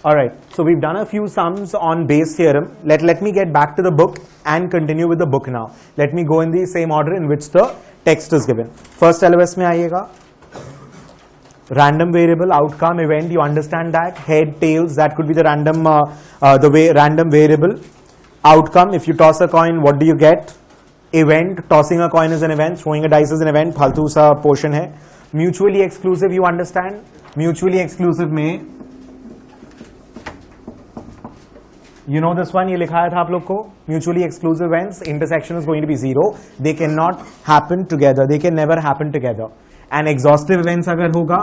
Alright, so we've done a few sums on Bayes' theorem. Let me get back to the book and continue with the book now. Let me go in the same order in which the text is given. First LOS में आइएगा. Random variable, outcome, event, you understand that? Head, tails, that could be the random, random variable. Outcome, if you toss a coin, what do you get? Event, tossing a coin is an event, throwing a dice is an event, फालतू सा portion है. Mutually exclusive, you understand? Mutually exclusive में you know this one, ये लिखाया था आप लोग को. Mutually exclusive events, intersection is going to be 0. They cannot happen together. They can never happen together. And exhaustive events अगर होगा,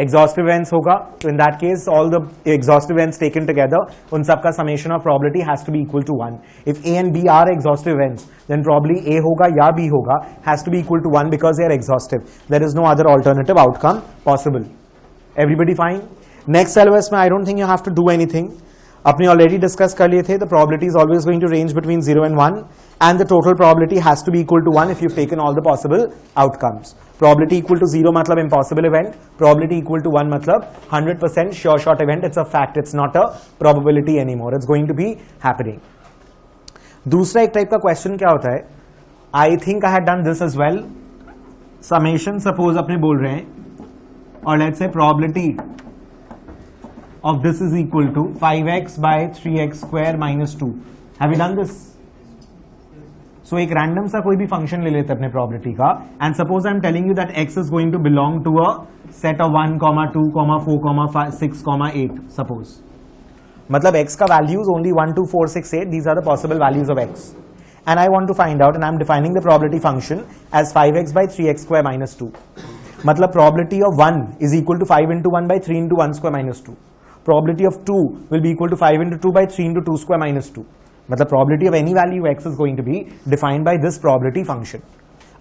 exhaustive events होगा, तो in that case all the exhaustive events taken together, उन सब का summation of probability has to be equal to 1. If A and B are exhaustive events, then probably A होगा या B होगा has to be equal to 1 because they are exhaustive. There is no other alternative outcome possible. Everybody fine? Next LOS में I don't think you have to do anything. अपने already discuss कर लिए थे. The probability is always going to range between 0 and 1 and the total probability has to be equal to 1 if you've taken all the possible outcomes. Probability equal to 0 मतलब impossible event. Probability equal to 1 मतलब 100% sure shot event. It's a fact. It's not a probability anymore. It's going to be happening. दूसरा एक type का question क्या होता है? I think I had done this as well. Summation suppose अपने बोल रहे हैं और let's say probability of this is equal to 5x by 3x square minus 2. Have you done this? So एक random सा कोई भी function ले लेते अपने probability का and suppose I'm telling you that x is going to belong to a set of 1, 2, 4, 5, 6, 8 suppose. मतलब x का values only 1, 2, 4, 6, 8. These are the possible values of x. And I want to find out and I'm defining the probability function as 5x by 3x square minus 2. मतलब probability of 1 is equal to 5 into 1 by 3 into 1 square minus 2. Probability of 2 will be equal to 5 into 2 by 3 into 2 square minus 2. मतलब probability of any value x is going to be defined by this probability function.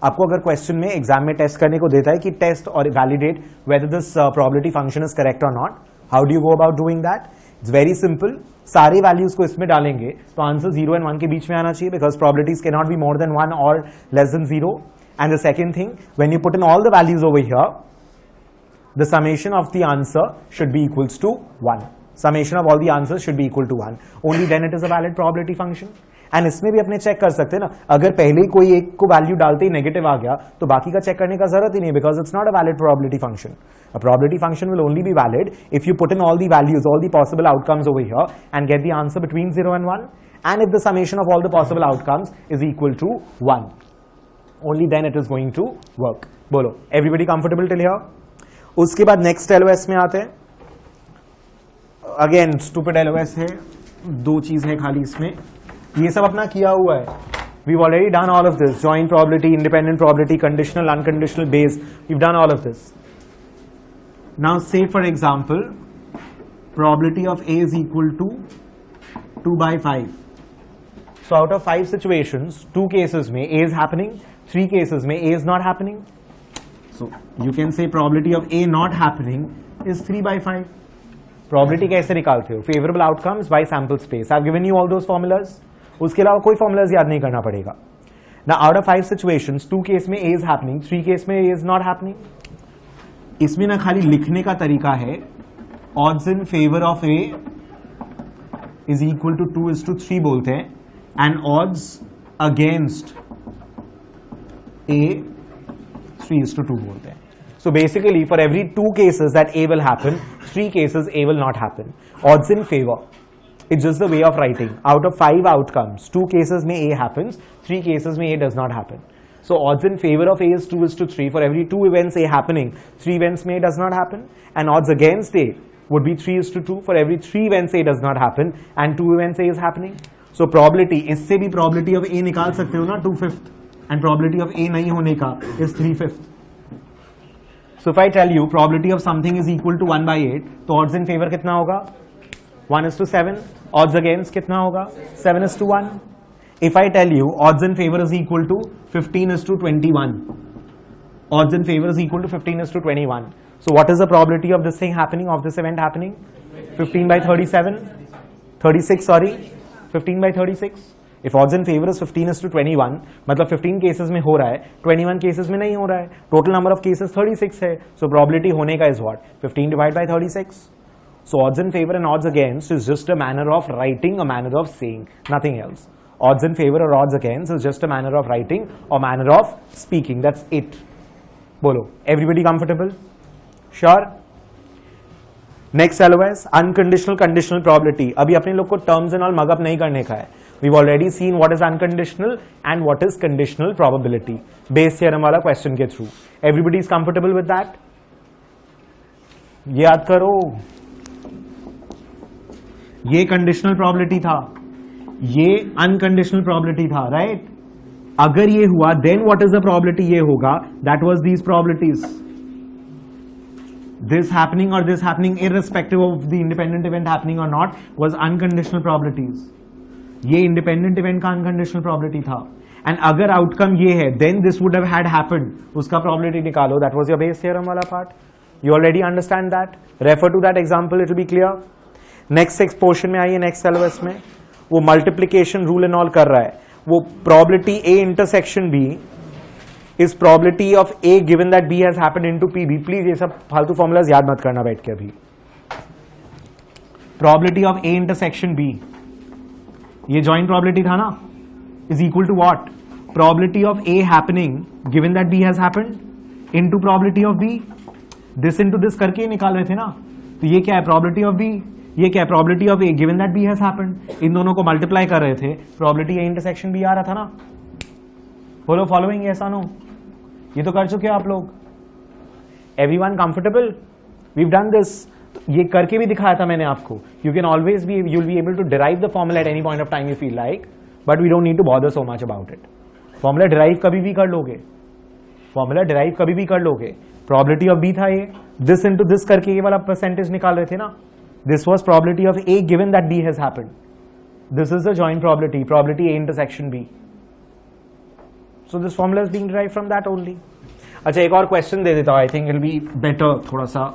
आपको अगर question में exam में test करने को देता है कि टेस्ट और validate whether this probability function is correct or not, how do you go about doing that? It's very simple. सारे वैल्यूज को इसमें डालेंगे तो आंसर 0 and 1 के बीच में आना चाहिए because probabilities cannot be more than 1 or less than 0. And the second thing, when you put in all the values over here, the summation of the answer should be equals to 1. Summation of all the answers should be equal to 1. Only then it is a valid probability function. And इसमें भी अपने check कर सकते हैं ना, अगर पहले ही कोई एक को वैल्यू डालते ही नेगेटिव आ गया तो बाकी का चेक करने का जरूरत ही नहीं because it's not a valid probability function. A probability function will only be valid if you put in all the values, all the possible outcomes over here and get the answer between 0 and 1 and if the summation of all the possible outcomes is equal to 1. Only then it is going to work. बोलो, everybody comfortable till here? उसके बाद next LOS में आते हैं. Again stupid LOS है, दो चीज है खाली इसमें. ये सब अपना किया हुआ है. We've already done all of this. Joint probability, independent probability, conditional, unconditional, Bayes. We've done all of this. Now say for example, probability of A is equal to 2 by 5. So out of 5 situations, 2 cases में A is happening, 3 cases में A is not happening. So you can say probability of A not happening is 3 by 5. Probability कैसे निकालते हो? Favorable outcomes by sample space. I've given you all those formulas. उसके अलावा कोई formulas याद नहीं करना पड़ेगा. Now out of 5 situations, 2 case में A is happening, 3 केस में A is not happening. इसमें ना खाली लिखने का तरीका है. Odds in favor of A is equal to 2:3 बोलते हैं and odds against A 3:2 बोलते हैं. So basically for every 2 cases that A will happen, 3 cases A will not happen. Odds in favor. It's just the way of writing. Out of 5 outcomes, 2 cases में A happens, 3 cases में A does not happen. So odds in favor of A is 2:3. For every 2 events A happening, 3 events में A does not happen. And odds against A would be 3:2. For every 3 events A does not happen and 2 events A is happening. So probability, इससे भी probability of A निकाल सकते हो ना 2/5. And probability of A नहीं होने का is 3/5. So if I tell you probability of something is equal to 1 by 8, तो odds in favor कितना होगा? 1:7. Odds against कितना होगा? 7:1. If I tell you odds in favor is equal to 15:21, odds in favor is equal to 15:21. So what is the probability of this thing happening, of this event happening? 15 by 37, 36, sorry, 15 by 36. If odds in favour is 15:21, मतलब 15 cases में हो रहा है, 21 cases में नहीं हो रहा है. टोटल नंबर ऑफ केसेस 36 है. सो प्रोबेबिलिटी होने का is what? 15 divide by 36. So odds in favor and odds against is just a manner of writing, a manner of saying, nothing else. Odds in favor or odds against is just a manner of writing or manner of speaking. That's it. Bolo. Everybody comfortable? Sure? Next LOS, unconditional conditional probability. अभी अपने लोग को terms and all mug up नहीं करने का है. We've already seen what is unconditional and what is conditional probability. Base theorem वाला question के through. Everybody is comfortable with that? ये याद करो. ये कंडीशनल प्रोबेबिलिटी था, ये अनकंडीशनल प्रोबेबिलिटी था, राइट? अगर ये हुआ then what is the probability ये होगा? That was these probabilities, this happening और this happening irrespective of the independent event happening और नॉट वाज अनकंडीशनल प्रोबेबिलिटीज. ये इंडिपेंडेंट इवेंट का अनकंडीशनल प्रोबेबिलिटी था. एंड अगर आउटकम ये है then this would have had happened, उसका प्रोबेबिलिटी निकालो. That was your Bayes theorem वाला part. You already understand that. Refer to that example, it will B clear. Next portion में आइए, next LOS में वो मल्टीप्लीकेशन रूल एंड ऑल कर रहा है. वो probability A intersection B is probability of A given that B has happened into P B. Please ये सब फालतू फॉर्मूलाज याद मत करना बैठ के. अभी probability of A intersection B, ये जॉइंट प्रोबेबिलिटी था ना, is equal to what? Probability of A happening given that B has happened into probability of B. This into this करके निकाल रहे थे ना. तो ये क्या है? Probability of B. ये क्या है? Probability of A given that B has happened. इन दोनों को मल्टीप्लाई कर रहे थे, प्रोबेबिलिटी ए इंटरसेक्शन बी आ रहा था ना. बोलो फॉलोइंग, ऐसा नो? ये तो कर चुके हो आप लोग. Everyone comfortable? We have done this. ये करके भी दिखाया था मैंने आपको. You can always be, you will be able to derive the formula at any point of time you feel like, but we don't need to bother so much about it. Formula derive कभी भी कर लोगे, formula derive कभी भी कर लोगे. Probability of B था ये, दिस इनटू दिस करके ये वाला परसेंटेज निकाल रहे थे ना. This was probability of A given that B has happened. This is the joint probability, probability A intersection B. So this formula is being derived from that only. अच्छा, एक और क्वेश्चन दे देता हूँ. I think it will be better थोड़ा सा.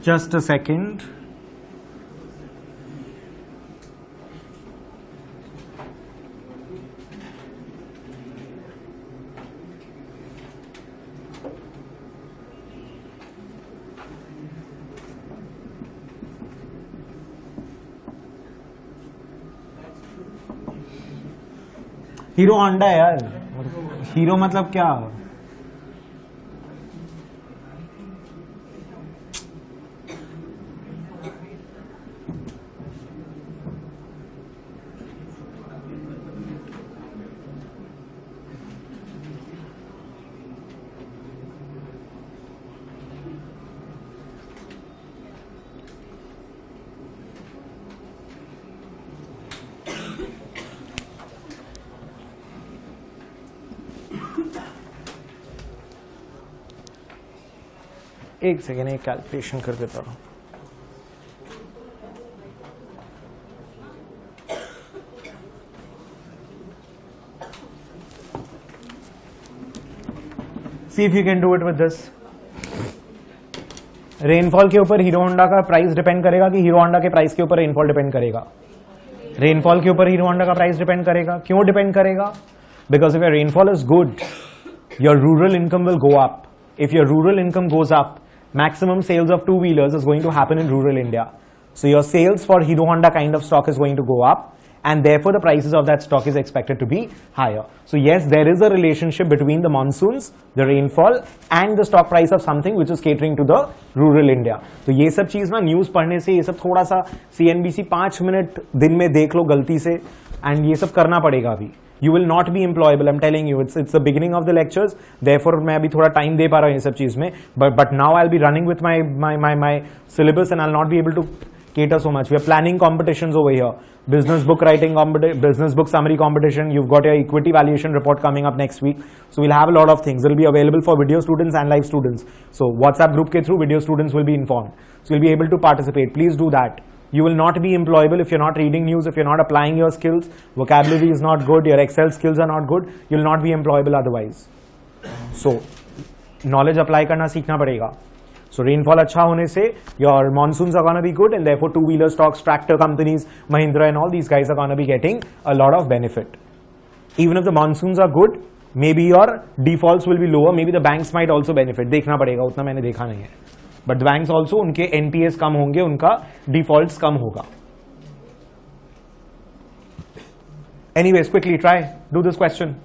Just a second. Hero Honda है यार. Hero मतलब क्या? एक सेकेंड, एक कैलकुलेशन कर देता हूं. See if you can do it with this. Rainfall के ऊपर हीरो होंडा का प्राइस डिपेंड करेगा कि हीरो होंडा के प्राइस के ऊपर रेनफॉल डिपेंड करेगा? रेनफॉल के ऊपर हीरो होंडा का प्राइस डिपेंड करेगा. क्यों डिपेंड करेगा? Because if your rainfall is good, your rural income will go up. If your rural income goes up, maximum sales of two-wheelers is going to happen in rural India. So your sales for Hero Honda kind of stock is going to go up, and therefore the prices of that stock is expected to be higher. So yes, there is a relationship between the monsoons, the rainfall, and the stock price of something which is catering to the rural India. तो ये सब चीज ना news पढ़ने से, ये सब थोड़ा सा CNBC 5 मिनट दिन में देख लो गलती से, एंड ये सब करना पड़ेगा अभी. You will not be employable. I'm telling you, it's the beginning of the lectures. Therefore, मैं अभी थोड़ा time दे पा रहा हूँ ये सब चीज में. But now I'll be running with my syllabus and I'll not be able to cater so much. We are planning competitions over here. Business book writing competition, business book summary competition. You've got your equity valuation report coming up next week. So we'll have a lot of things. It'll be available for video students and live students. So WhatsApp group ke through video students will be informed. So you'll be able to participate. Please do that. You will not be employable if you're not reading news, if you're not applying your skills. Vocabulary is not good. Your Excel skills are not good. You'll not be employable otherwise. So knowledge apply करना सीखना पड़ेगा. So rainfall अच्छा होने से your monsoons are gonna be good and therefore two-wheeler stocks, tractor companies, Mahindra and all these guys are gonna be getting a lot of benefit. Even if the monsoons are good, maybe your defaults will be lower. Maybe the banks might also benefit. देखना पड़ेगा, उतना मैंने देखा नहीं है. But the banks also उनके NPAs कम होंगे, उनका defaults कम होगा. Anyways, quickly try do this question.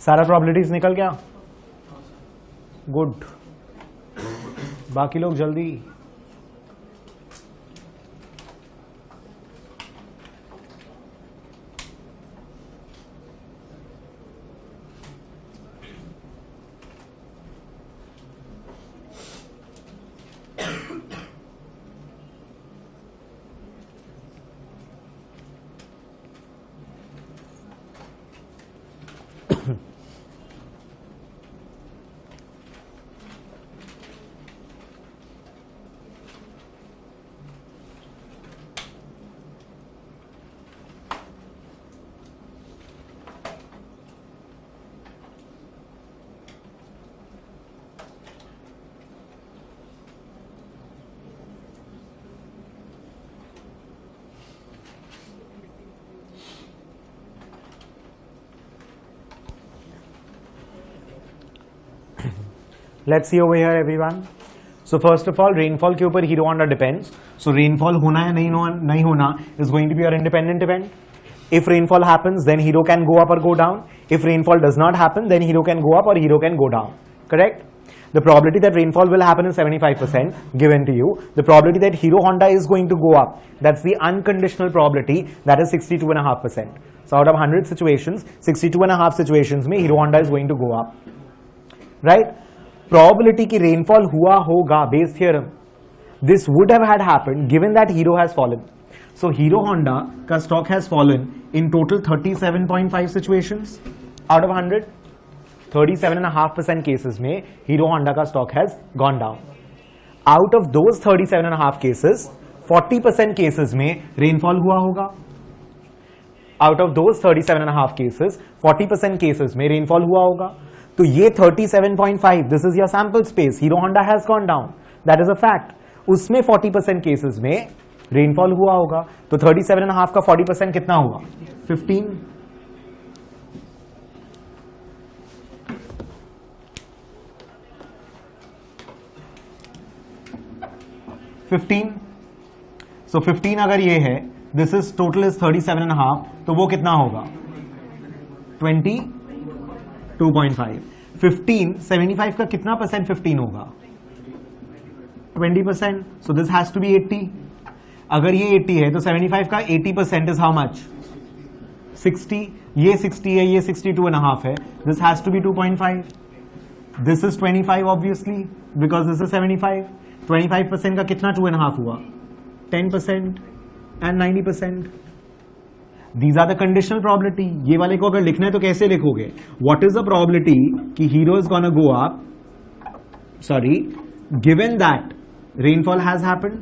सारा प्रॉबिलिटीज निकल गया. गुड. बाकी लोग जल्दी. Let's see over here everyone. So first of all, rainfall के ऊपर Hero Honda depends. So rainfall होना है नहीं होना is going to be your independent event. If rainfall happens, then Hero can go up or go down. If rainfall does not happen, then Hero can go up or Hero can go down. Correct? The probability that rainfall will happen is 75% given to you. The probability that Hero Honda is going to go up, that's the unconditional probability, that is 62.5%. So out of 100 situations, 62.5 situations में Hero Honda is going to go up. Right? Probability कि rainfall हुआ होगा, base theorem, this would have had happened given that Hero has fallen. So Hero Honda का stock has fallen in total 37.5 situations out of 100. 37.5% cases में Hero Honda का stock has gone down. Out of those 37.5 cases, 40% cases में rainfall हुआ होगा. Out of those 37.5 cases, 40% cases में rainfall हुआ होगा. तो ये 37.5, this is your sample space. Hero Honda has gone down. That is a fact. उसमें 40% cases में रेनफॉल हुआ होगा। तो 37.5 का 40% कितना हुआ? 15। सो 15 अगर ये है, दिस इज टोटल इज 37.5, तो वो कितना होगा? 22.5। 15 75 का कितना परसेंट 15 होगा? 20%। So this has to be 80। अगर ये 80 है तो 75 का 80% इज हाउ मच? 60। ये 60 है, ये 62.5 है, this has to be 2.5। This is 25 obviously because this is 75। 25% का कितना 2.5 हुआ? 10% and 90%। These are the conditional probability. ये वाले को अगर लिखना है तो कैसे लिखोगे? व्हाट इज द प्रॉबिलिटी कि Hero is gonna go up, sorry, given that rainfall has happened.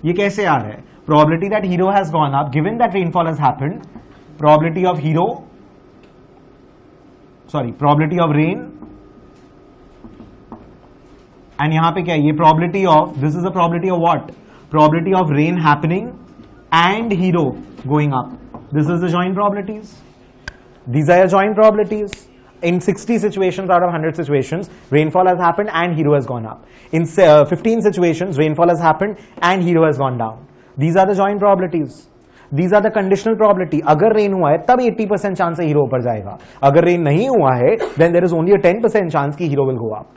ये कैसे आ रहा है? probability that hero has gone up given that rainfall has happened, probability of hero, sorry, probability of rain, and यहां पे क्या है? ये probability of, this is the probability of what? Probability of rain happening and hero going up. This is the joint probabilities. These are your joint probabilities. In 60 situations out of 100 situations, rainfall has happened and hero has gone up. In 15 situations, rainfall has happened and hero has gone down. These are the joint probabilities. These are the conditional probability. अगर rain हुआ है तब 80% chance है hero ऊपर जाएगा. अगर rain नहीं हुआ है then there is only a 10% chance कि hero will go up.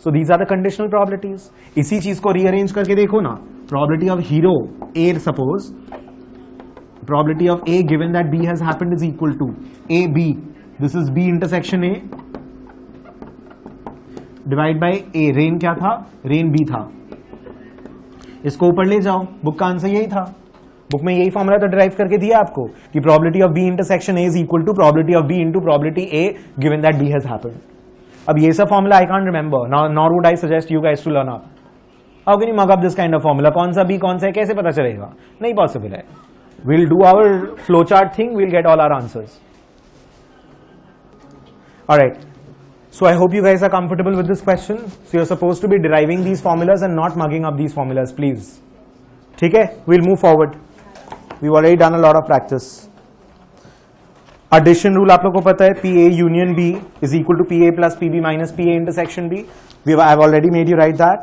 So these are the conditional probabilities. इसी चीज को rearrange करके देखो ना. Probability of hero A, suppose probability of A given that B has happened is equal to A B. This is B intersection A divide by A. Rain क्या था? Rain B था. इसको ऊपर ले जाओ. बुक का आंसर यही था. बुक में यही फॉर्मूला तो डिराइव करके दिया आपको कि probability of B intersection A is equal to probability of B into probability A given that B has happened. अब ये सब formula I can't remember. Nor would I suggest you guys to learn up. How can you mug up this kind of formula? कौन सा B कौन सा है कैसे पता चलेगा? नहीं पॉसिबल है. We'll do our flowchart thing. We'll get all our answers. All right. So I hope you guys are comfortable with this question. So you're supposed to be deriving these formulas and not mugging up these formulas, please. ठीक है? We'll move forward. We've already done a lot of practice. Addition rule आप लोग को पता है, PA union B is equal to PA plus PB minus PA intersection B. I've already made you write that.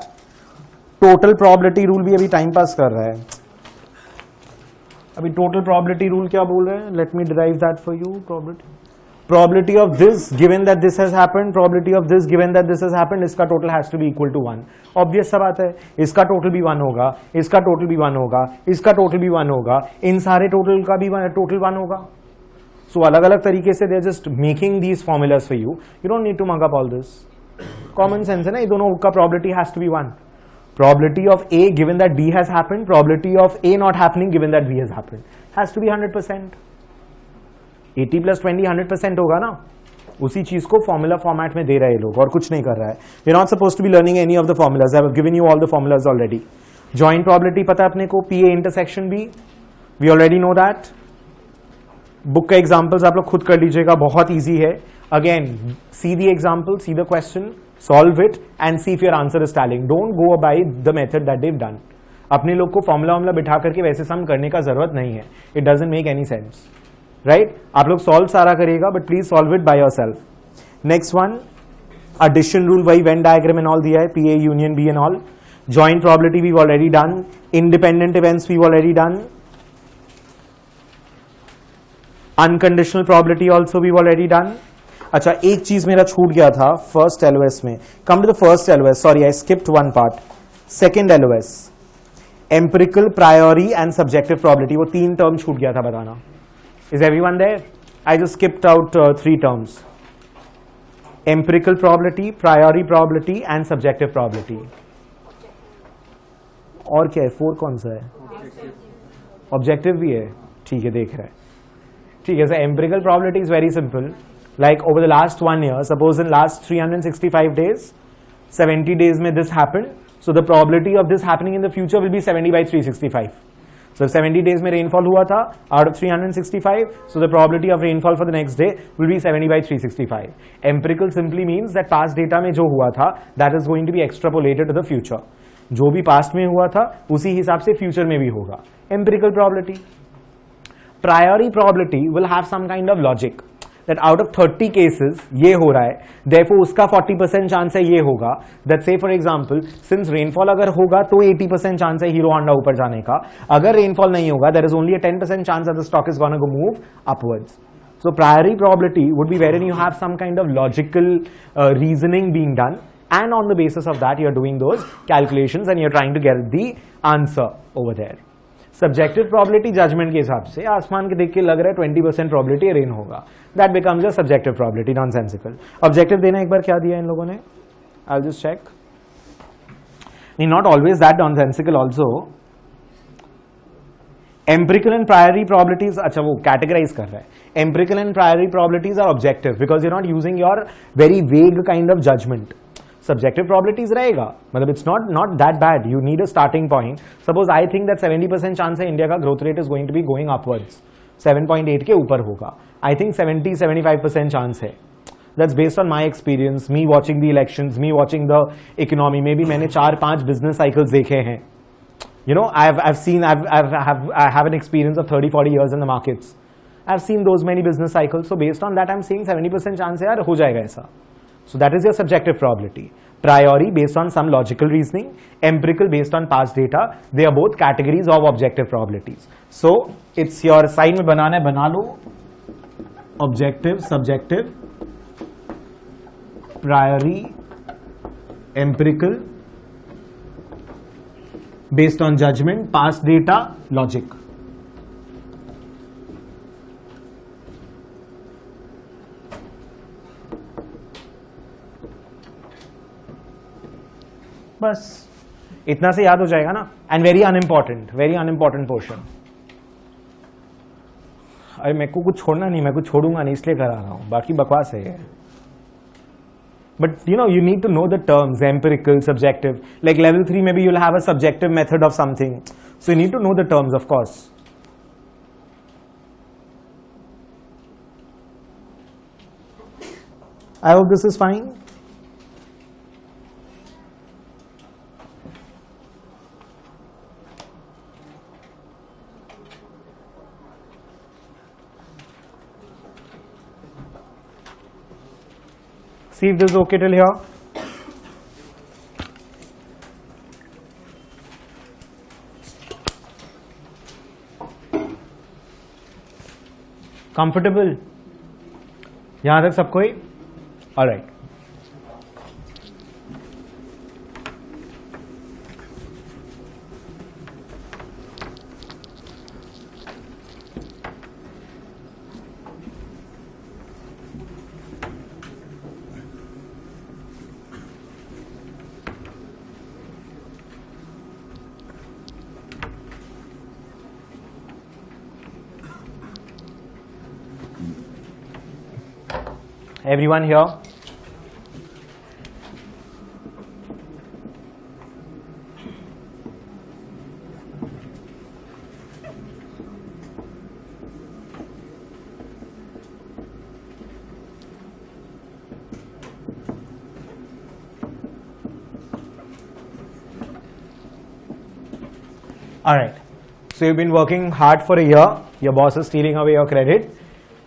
Total probability rule भी अभी time pass कर रहा है. अभी total probability rule क्या बोल रहे हैं? Let me derive that for you. Probability of this given that this has happened, probability of this given that this has happened, इसका total has to be equal to 1. Obvious सा बात है. इसका total भी 1 होगा, इसका total भी 1 होगा, इसका total भी 1 होगा, इन सारे total का भी total 1 होगा. So अलग अलग तरीके से they're just making these formulas for you. You don't need to mug up all this. Common sense है ना, ये दोनों का probability has to be 1. Probability of A given that B has happened, probability of A not happening given that B has happened, has to be 100%. 80 plus 20 100% होगा ना. उसी चीज को फॉर्मूला फॉर्मेट में दे रहे हैं लोग और कुछ नहीं कर रहा है. We're not supposed to be learning any of the formulas. I have given you all the formulas already. Joint probability पता है अपने को, PA intersection B. We already know that. Book का एग्जाम्पल्स आप लोग खुद कर लीजिएगा, बहुत ईजी है. Again see the example, see the question, solve it and see if your answer is tallying. Don't go by the method that they've done. अपने लोग को फॉर्मूला वार्मूला बिठा करके वैसे सम करने का जरूरत नहीं है. It doesn't make any sense, right? आप लोग सॉल्व सारा करिएगा but please solve it by yourself. Next one, addition rule, वही वेन डायग्राम एंड ऑल दिया है, P A union B and all. Joint probability we already done. Independent events we already done. Unconditional probability also we already done. अच्छा, एक चीज मेरा छूट गया था फर्स्ट एलओएस में. Come to the first LOS, sorry I skipped one part. Second LOS, empirical, priori and subjective probability, वो 3 term छूट गया था बताना. Is everyone there? I just skipped out 3 terms. Empirical probability, priori probability and subjective probability. और क्या है? 4 कौन सा है? ऑब्जेक्टिव भी है. ठीक है, देख रहे हैं. ठीक है. Sir, empirical probability is very simple. Like over the last 1 year, suppose in last 365 days, 70 days में this happened, so the probability of this happening in the future will be 70 by 365. So 70 days में rainfall हुआ था out of 365, so the probability of rainfall for the next day will be 70 by 365. Empirical simply means that past data में जो हुआ था that is going to be extrapolated to the future. जो भी past में हुआ था उसी हिसाब से फ्यूचर में भी होगा. Empirical probability. Priori probability will have some kind of logic that out of 30 cases ये हो रहा है, therefore उसका 40% चांस है ये होगा. that say for example since rainfall अगर होगा तो 80% चांस है हीरो होंडा ऊपर जाने का. अगर रेनफॉल नहीं होगा there is only a 10% chance that the stock is gonna go move upwards. So priori probability would be wherein you have some kind of logical reasoning being done, and on the basis of that you are doing those calculations and you are trying to get the answer over there. Subjective probability judgement के हिसाब से आसमान के देख के लग रहा है 20% प्रोबेबिलिटी रेन होगा, that becomes a subjective probability, nonsensical. Objective देना एक बार क्या दिया इन लोगों ने, आई विल जस्ट चेक. नहीं, not always that nonsensical also. Empirical and priori probabilities, अच्छा वो कैटेगराइज कर रहा है. Empirical and priori probabilities are objective because you not using your very vague kind of judgement. Subjective probabilities रहेगा, मतलब it's not that bad. You need a starting point. Suppose I think that 70% chance है India का growth rate is going to be going upwards, 7.8 के ऊपर होगा. I think 70-75% chance है. That's based on my experience, me watching the elections, me watching the economy. Maybe मैंने 4-5 business cycles देखे हैं. You know, I've seen, I have an experience of 30-40 years in the markets. I've seen those many business cycles. So based on that, I'm saying 70% chance है यार हो जाएगा ऐसा. So that is your subjective probability. Priori based on some logical reasoning, empirical based on past data. They are both categories of objective probabilities. So it's your side में बनाना है बना लो. Objective, subjective, priori, empirical, based on judgment, past data, logic. बस इतना से याद हो जाएगा ना. And very unimportant portion. अरे मेरे को कुछ छोड़ना नहीं, मैं कुछ छोड़ूंगा नहीं इसलिए करा रहा हूं, बाकी बकवास है ये. But you know, you need to know the terms, empirical, subjective. Like level 3 maybe you'll have a subjective method of something. So you need to know the terms, of course. I hope this is fine. See if this is okay till here. Comfortable? यहां तक सब कोई? All right. Everyone here? All right. So you've been working hard for a year. Your boss is stealing away your credit.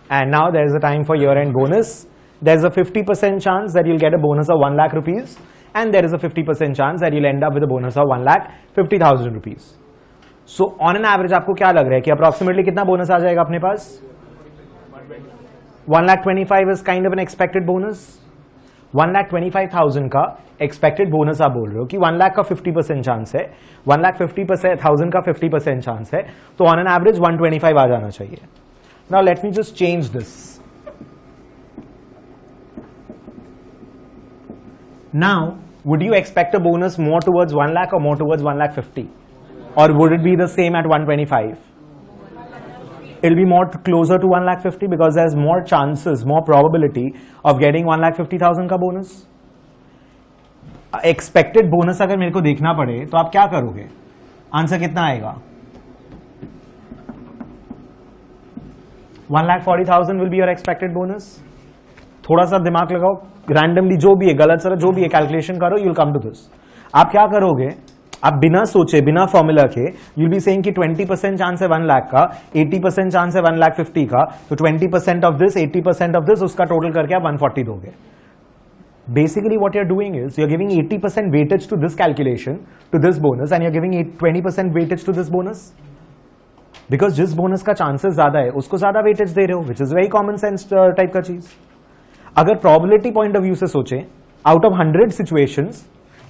And now there is a time for year-end bonus. There's a 50% chance that you'll get a bonus of 1 lakh rupees. And there is a 50% chance that you'll end up with a bonus of 1,50,000 rupees. So on an average, आपको क्या लग रहा है कि approximately कितना bonus आ जाएगा अपने पास? 1,25,000 is kind of an expected bonus. 1,25,000 का expected bonus आप बोल रहे हो कि 1 lakh का 50% चांस है, 1,50,000 का 50% चांस है, तो on an average 125 आ जाना चाहिए. Now let me just change this. Now, would you expect a bonus more towards 1 lakh or more towards 1,50,000? Or would it be the same at 125? It'll be more closer to 1,50,000 because there's more chances, more probability of getting 1,50,000 का bonus. Expected bonus अगर मेरे को देखना पड़े तो आप क्या करोगे? आंसर कितना आएगा? 1,40,000 will be your expected bonus. थोड़ा सा दिमाग लगाओ, रैंडमली जो भी है, गलत सर जो भी है कैलकुलेशन करो, you'll come to this. आप क्या करोगे? आप बिना सोचे बिना फॉर्मूला के यूल बी सेइंग कि 20% चांस है 1 लाख का, 80% चांस है 1,50,000 का, तो 20% ऑफ दिस, 80% ऑफ दिस, उसका टोटल करके आप 140 दोगे. Basically what you're doing is you're giving 80% weightage to this calculation, to this bonus, and you're giving 20% weightage to this bonus. Because जिस बोनस का चांसेस ज्यादा है उसको ज्यादा वेटेज दे रहे हो, which is very common sense type का चीज. अगर प्रोबेबिलिटी पॉइंट ऑफ व्यू से सोचें, आउट ऑफ 100 सिचुएशंस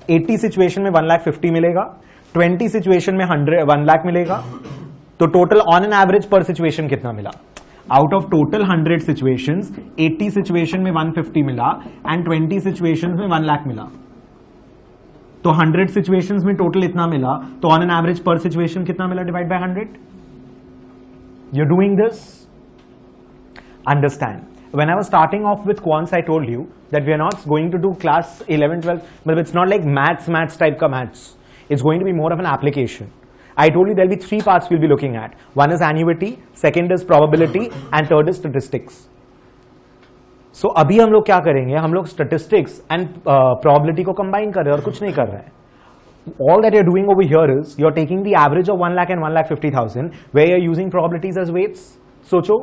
80 सिचुएशन में 1,50,000 मिलेगा, 20 सिचुएशन में 1 लाख मिलेगा, तो टोटल ऑन एन एवरेज पर सिचुएशन कितना मिला? Out of total 100 situations 80 situation में 150 मिला एंड 20 सिचुएशंस में 1 लाख मिला. तो 100 सिचुएशंस में टोटल इतना मिला, तो ऑन एन एवरेज पर सिचुएशन कितना मिला divide by 100. You're doing this? Understand. When I was starting off with quants, I told you that we are not going to do class 11, 12, but it's not like maths type ka maths. It's going to be more of an application. I told you there'll be 3 parts we'll be looking at. One is annuity, second is probability, and third is statistics. So अभी हम लोग क्या करेंगे? हम लोग statistics and probability को combine कर रहे हैं और कुछ नहीं कर रहे हैं. All that you're doing over here is you're taking the average of 1 lakh and 1,50,000 where you're using probabilities as weights. सोचो,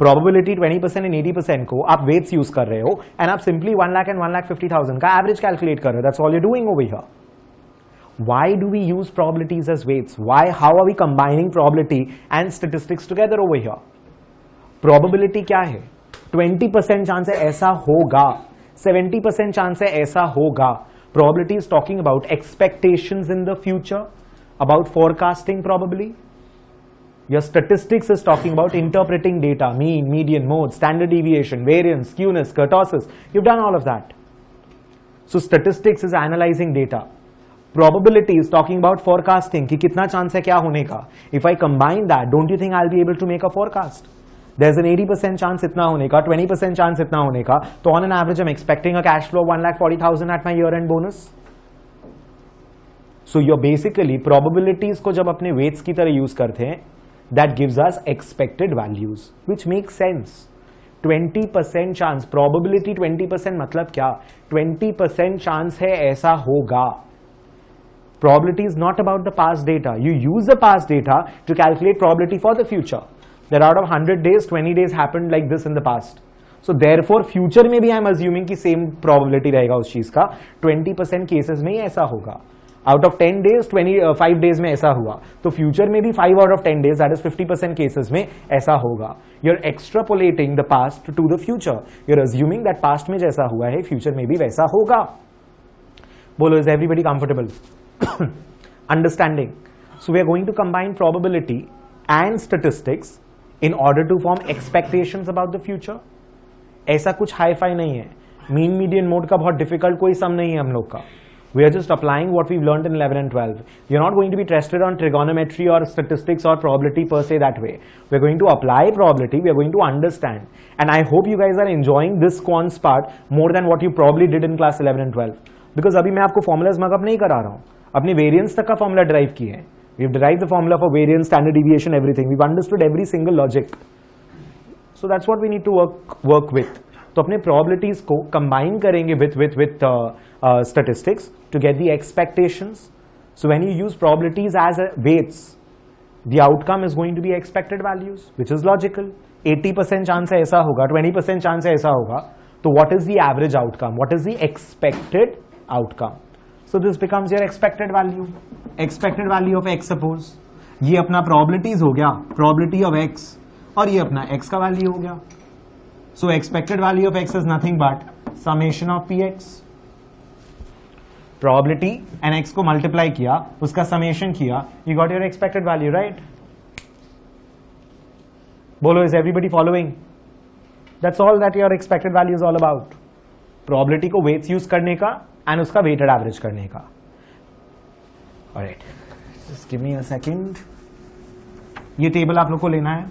probability 20% and 80% को आप weights use कर रहे हो and आप simply 1 lakh and 1,50,000 का average calculate कर रहे हो. That's all you're doing over here. Why do we use probabilities as weights? How are we combining probability and statistics together over here? Probability क्या है? 20% chance है ऐसा होगा, 70% chance है ऐसा होगा. Probability is talking about expectations in the future, about forecasting probably. Your statistics is talking about interpreting data, mean, median, mode, standard deviation, variance, skewness, kurtosis. You've done all of that. So statistics is analyzing data. Probability is talking about forecasting, कि कितना chance है क्या होने का. If I combine that, don't you think I'll be able to make a forecast? There's an 80% chance इतना होने का, 20% chance इतना होने का, तो on an average I'm expecting a cash flow of 1,40,000 at my year-end bonus. So you're basically probabilities को जब अपने weights की तरह use करते हैं, that gives us expected values, which makes sense. 20% chance, probability 20% मतलब क्या? 20% chance है ऐसा होगा. Probability is not about the past data. You use the past data to calculate probability for the future. That out of 100 days, 20 days happened like this in the past. So therefore, future में भी I'm assuming कि same probability रहेगा उस चीज का. 20% cases में ही ऐसा होगा. Out of 10 days, 5 days में ऐसा हुआ. तो future में भी 5 out of 10 days, that is 50% cases में ऐसा होगा. You're extrapolating the past to the future. You're assuming that past में जैसा हुआ है, future में भी वैसा होगा. बोलो, is everybody comfortable? Understanding. So we are going to combine probability and statistics in order to form expectations about the future. ऐसा कुछ हाई फाई नहीं है. मीन मीडियन मोड का बहुत डिफिकल्ट कोई सम नहीं है हम लोग का. We are just applying what we've learned in 11 and 12. You're not going to be tested on trigonometry or statistics or probability per se that way. We're going to apply probability. We are going to understand. And I hope you guys are enjoying this quants part more than what you probably did in class 11 and 12. Because अभी मैं आपको formulas mug up नहीं करा रहा हूँ. अपने variance तक का formula derive किए हैं. We've derived the formula for variance, standard deviation, everything. We've understood every single logic. So that's what we need to work with. तो अपने probabilities को combine करेंगे with statistics to get the expectations. So when you use probabilities as weights, the outcome is going to be expected values, which is logical. 80% chance है ऐसा होगा, 20% chance है ऐसा होगा. So what is the average outcome? What is the expected outcome? So this becomes your expected value. Expected value of x suppose. ये अपना probabilities हो गया, probability of x, और ये अपना x का value हो गया. So expected value of x is nothing but summation of px. Probability and x को multiply किया, उसका summation किया, you got your expected value, right? बोलो, is everybody following? That's all that your expected value is all about. Probability को weights use करने का and उसका weighted average करने का. Alright, just give me a second. ये table आप लोग को लेना है.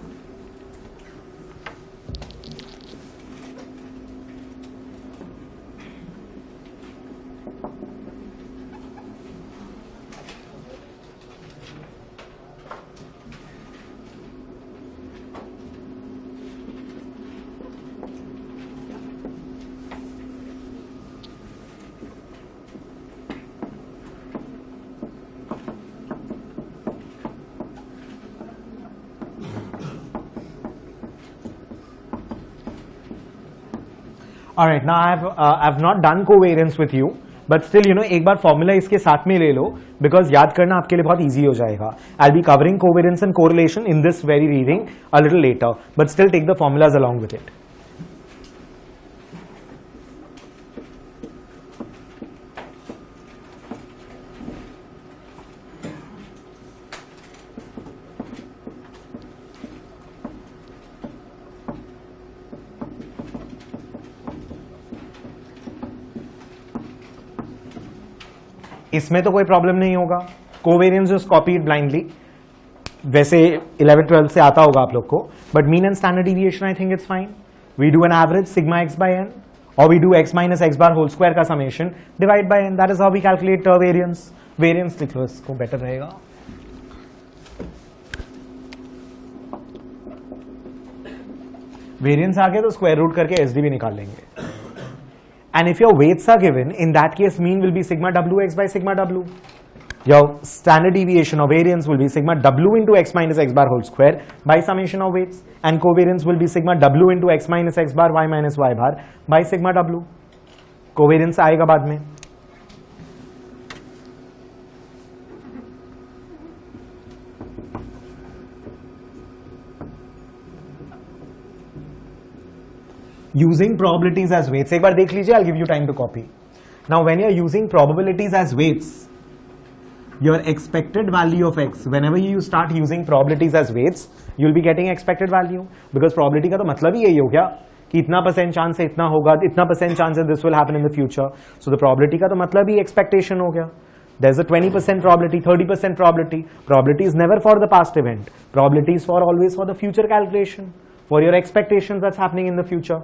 Alright, now I've not done covariance with you, but still एक बार फॉर्मूला इसके साथ में ले लो, बिकॉज याद करना आपके लिए बहुत ईजी हो जाएगा. I'll be covering covariance and correlation in this very reading a little later, but still take the formulas along with it. इसमें तो कोई प्रॉब्लम नहीं होगा. कोवेरियंस जस्ट कॉपीड ब्लाइंडली, वैसे 11th-12th से आता होगा आप लोग को, but mean and standard deviation I think it's fine. We do an average sigma x by n, और we do x minus x bar whole square का summation divide by n. That is how we calculate variance. Variance लिख लो, इसको better रहेगा. Variance आ गया तो square root करके SD भी निकाल लेंगे. And if your weights are given, in that case mean will be sigma wx by sigma w. Your standard deviation or variance will be sigma w into x minus x bar whole square by summation of weights, and covariance will be sigma w into x minus x bar y minus y bar by sigma w. Covariance आएगा बाद में. Using probabilities as weights, एक बार देख लीजिए. I'll give you time to copy. Now when you're using probabilities as weights, your expected value of x, whenever you start using probabilities as weights, you'll be getting expected value, because probability का तो मतलब ही यही हो गया कि इतना % chance है इतना होगा, इतना % चांस है this will happen in the future. So the probability का तो मतलब ही expectation हो गया. There's a 20% probability, 30% probability. Probability is never for the past event. Probability is for always for the future calculation, for your expectations that's happening in the future.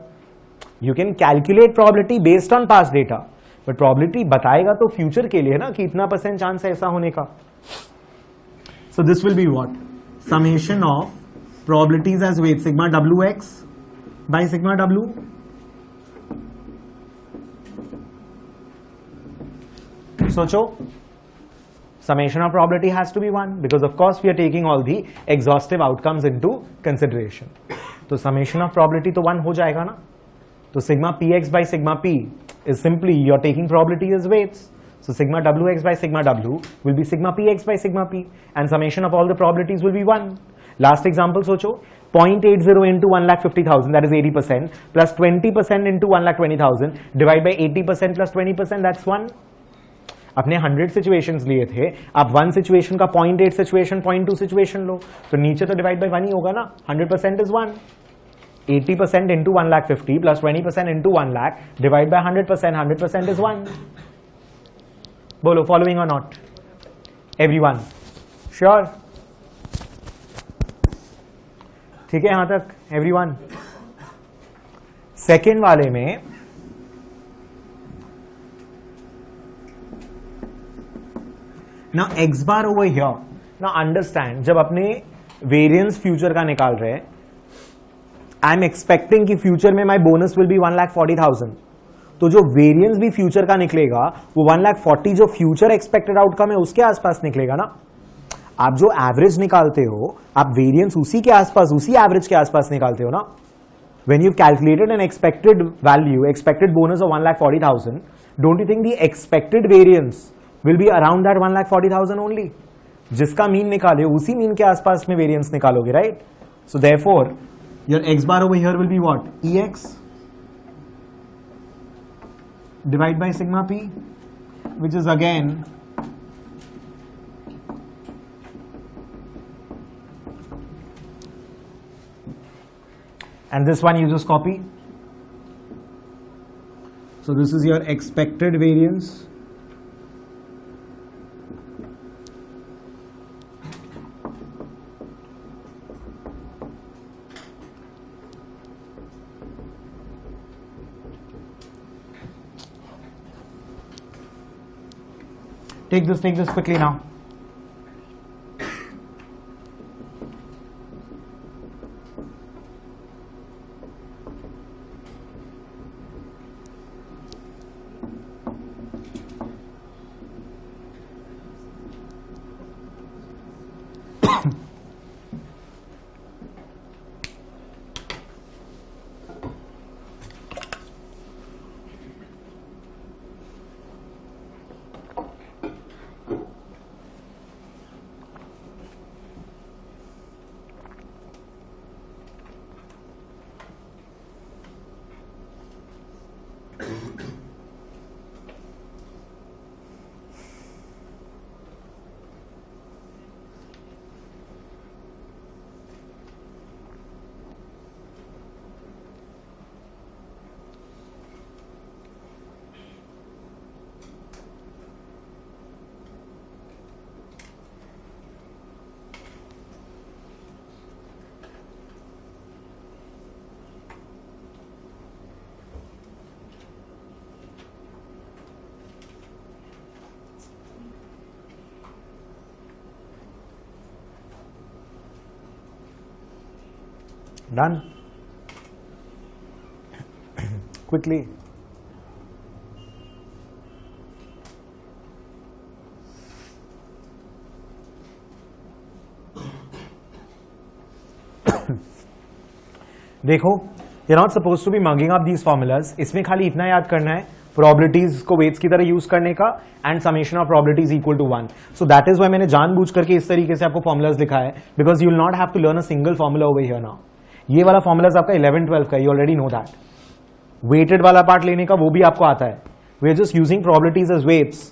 You can calculate probability based on past data, but probability बताएगा तो future के लिए ना कि इतना % chance है ऐसा होने का. So this will be what? Summation of probabilities as weight, sigma wx by sigma w. सोचो, summation of probability has to be 1, because of course we are taking all the exhaustive outcomes into consideration. तो summation of probability तो 1 हो जाएगा ना. तो sigma px by sigma p is simply you're taking probability as weights. So sigma wx by sigma w will be sigma px by sigma p, and summation of all the probabilities will be 1. Last example सोचो, 0.80 into 1,50,000, that is 80%, plus 20% into 1,20,000, divide by 80% plus 20%, that's 1. अपने 100 situations लिए थे, आप 1 situation का 0.8 situation, 0.2 situation लो, तो नीचे तो divide by 1 ही होगा ना. 100% is 1. 80% into 1,50,000 plus 20% into 1,00,000 divide by 100%. 100% is 1. बोलो, following or not? Everyone? Sure? ठीक है यहां तक? Everyone? सेकेंड वाले में ना x bar over here. Now understand, जब अपने वेरिएंस फ्यूचर का निकाल रहे हैं, आई एम एक्सपेक्टिंग कि फ्यूचर में माई बोनस विल बी 1,40,000. तो जो वेरिएंस भी फ्यूचर का निकलेगा वो 1,40,000 जो फ्यूचर एक्सपेक्टेड आउटकम है उसके आसपास निकलेगा ना. आप जो एवरेज निकालते हो, आप वेरिएंस उसी के आसपास, उसी एवरेज के आसपास निकालते हो ना. When you calculated N expected value, expected bonus of 1,40,000, don't you think the expected variance will be around that 1,40,000 only. जिसका मीन निकाले उसी मीन के आसपास में वेरिएंस निकालोगे, right? So therefore your x bar over here will be what? Ex divide by sigma p, which is again and this one you just copy. So this is your expected variance take this quickly now. Done quickly. देखो, you're not supposed to be mugging up these formulas. इसमें खाली इतना याद करना है, probabilities को weights की तरह यूज करने का, and summation of probabilities equal to 1. So that is why मैंने जानबूझ करके इस तरीके से आपको formulas लिखा है, because you will not have to learn a single formula over here now. ये वाला formulas आपका 11-12 का, you already know that. Weighted वाला part लेने का वो भी आपको आता है. We are just using probabilities as weights,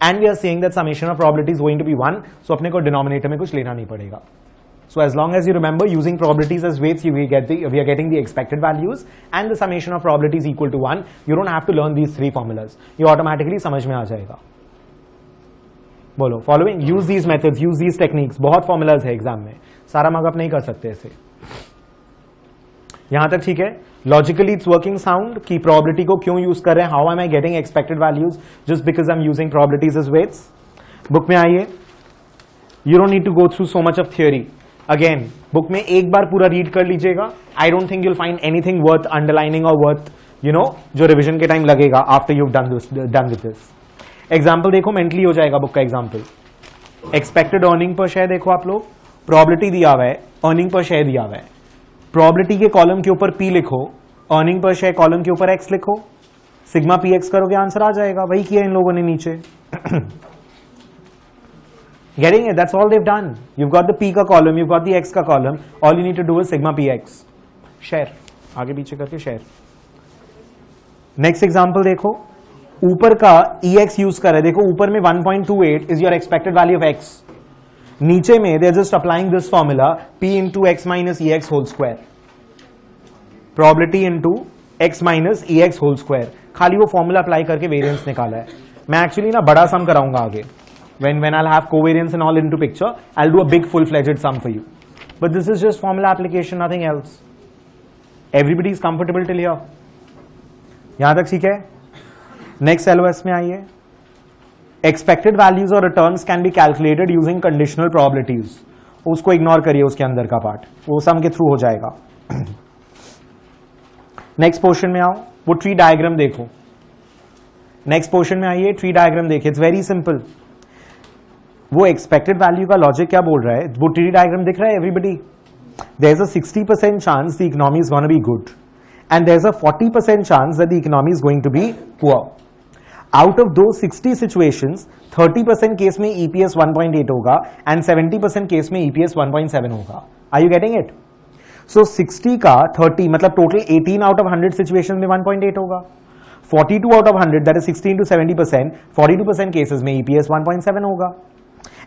and we are saying that summation of probability is going to be 1. So अपने को denominator में कुछ लेना नहीं पड़ेगा. So as long as you remember using probabilities as weights, we are getting the expected values and the summation of probabilities equal to 1. You don't have to learn these three formulas. You automatically समझ में आ जाएगा. बोलो, following, use these methods, use these techniques. बहुत formulas है exam में, सारा mug up नहीं कर सकते इसे. यहां तक ठीक है. Logically it's working sound कि probability को क्यों यूज कर रहे हैं. How am I getting expected values just because I'm using probabilities as weights? Book में आइए. You don't need to go through so much of theory. Again book में एक बार पूरा रीड कर लीजिएगा. I don't think you'll find anything worth underlining और worth जो revision के टाइम लगेगा after you done with this. Example देखो, मेंटली हो जाएगा बुक का example. Expected earning per share देखो आप लोग, प्रोबेबिलिटी दिया हुआ है, अर्निंग पर शेयर दिया हुआ है. प्रोबेबिलिटी के कॉलम के ऊपर पी लिखो, अर्निंग पर शेयर कॉलम के ऊपर एक्स लिखो, सिग्मा पी एक्स करोगे आंसर आ जाएगा. वही किया इन लोगों ने नीचे. Getting it? That's all they've done. You've got the P का column, you've got the X का column. All you need to do is sigma PX. Share. आगे पीछे करके share. Next example देखो. ऊपर का EX यूज कर रहे. देखो ऊपर में 1.28 is your expected value of X. नीचे में they're just applying this formula P into X minus EX whole square. Probability into X minus EX whole square. खाली वो formula apply करके variance निकाला है. मैं actually ना बड़ा sum कराऊंगा आगे. When I'll have covariance and all into picture, I'll do a big full-fledged sum for you. But this is just formula application, nothing else. Everybody is comfortable till here. यहाँ तक ठीक है? Next LOS में आइए. Expected values or returns can be calculated using conditional probabilities. उसको ignore करिए उसके अंदर का part. वो sum के through हो जाएगा. Next portion में आओ. वो tree diagram देखो. Next portion में आइए. Tree diagram देखिए. It's very simple. वो एक्सपेक्टेड वैल्यू का लॉजिक क्या बोल रहा है? वो ट्री डायग्राम दिख रहा है everybody. There is a 60% chance the economy is gonna be good and there is a 40% chance that the economy is going to be poor. Out of दो 60 सिचुएशंस 30% केस में ईपीएस 1.8 होगा and 70% case में EPS 1.7 होगा. Are you getting it? So 60 का 30 मतलब total 18 out of 100 situation में 1.8 होगा. 42 out of 100 that is 16 to 70%, 42% cases में ईपीएस 1.7 होगा.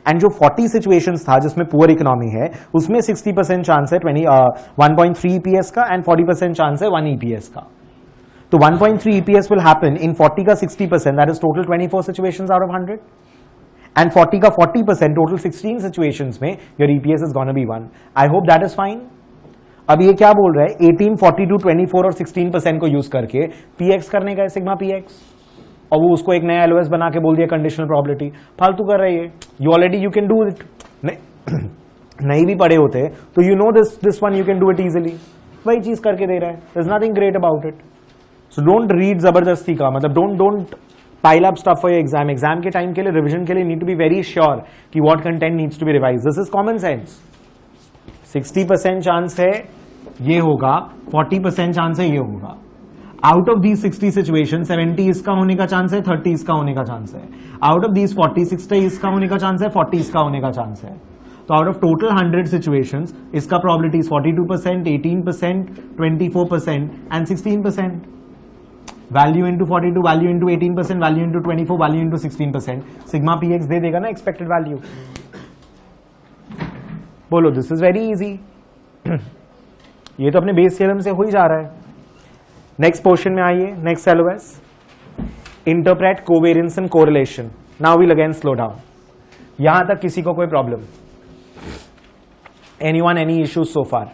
एंड जो 40 सिचुएशंस था जिसमें पुअर इकोनॉमी है उसमें 60% चांस है 1.3 ईपीएस का एंड 40% चांस है 1 ईपीएस का. तो 1.3 ईपीएस विल हैपन इन 40 का 60%, that is total 24 situations out of 100 and 40 का 40% टोटल 16 सिचुएशंस में your EPS is gonna B 1. I hope that is fine. अब ये क्या बोल रहा है? 18, 42, 24 और 16% को यूज करके पीएक्स करने का सिग्मा पीएक्स और वो उसको एक नया एलओएस बना के बोल दिया कंडीशनल प्रोबेबिलिटी. फालतू कर रही है. You already you can do it. नहीं भी पढ़े होते तो you know this one you can do it easily. वही चीज करके दे रहा है. There is nothing great about it. So don't read जबरदस्ती का, मतलब don't pile up stuff for your exam. Exam के टाइम के लिए रिविजन के लिए need to be very sure कि what content needs to be revise. This is common sense. 60% chance है ये होगा, 40% चांस है ये होगा. आउट ऑफ दीज 60 सिचुएशन 70 इसका होने का चांस है, 30 इसका होने का चांस है. आउट ऑफ दीज 40, 60 इसका होने का चांस है, 40 इसका होने का चांस है. तो आउट ऑफ टोटल 100 सिचुएशंस इसका probability 42%, 18%, 24% and 16%. Value into 42, value into 18%, value into 24, value into 16%. Sigma P X दे देगा ना एक्सपेक्टेड वैल्यू. बोलो, दिस इज वेरी इजी. ये तो अपने बेस थ्योरम से हो ही जा रहा है. नेक्स्ट पोर्शन में आइए. Next LOS, interpret covariance and correlation. Now we'll again slow down. यहां तक किसी को कोई problem? Anyone, any issues so far?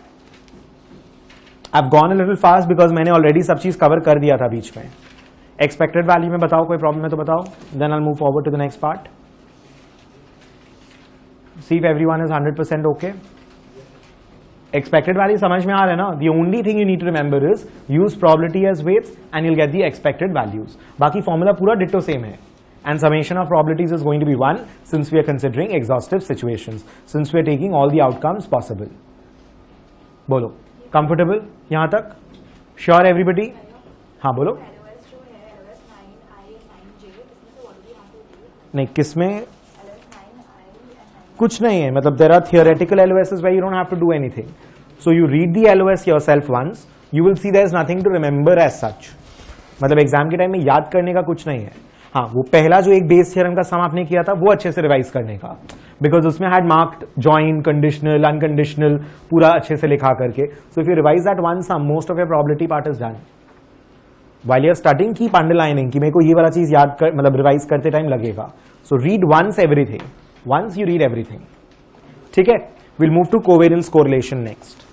I have gone a little fast because मैंने ऑलरेडी सब चीज कवर कर दिया था बीच में. एक्सपेक्टेड वैल्यू में बताओ कोई प्रॉब्लम है तो बताओ. Then I will move forward to the next part. See if everyone is 100% okay. Expected value समझ में आ रहा है ना? The only thing you need to remember is use probability as weights and you'll get the expected values. बाकी formula पूरा ditto same है. And summation of probabilities is going to be 1 since we are considering exhaustive situations, since we are taking all the outcomes possible. बोलो, comfortable यहाँ तक? Sure everybody? हाँ बोलो. नहीं, किसमें कुछ नहीं है. मतलब there are theoretical LOSs where you don't have to do anything. So you read the LOS yourself once, you will see there is nothing to remember as such. मतलब एग्जाम के टाइम में याद करने का कुछ नहीं है. हाँ, वो पहला जो एक बेस थ्योरम का सम आपने किया था वो अच्छे से रिवाइज करने का, बिकॉज उसमें had marked joint, conditional, unconditional पूरा अच्छे से लिखा करके. So if you revise that one sum, most of your probability part is done. While you are starting keep underlining कि मेरे को ये वाला चीज याद कर, मतलब रिवाइज करते टाइम लगेगा. So read once everything, once you read everything. ठीक है, will move to covariance correlation next.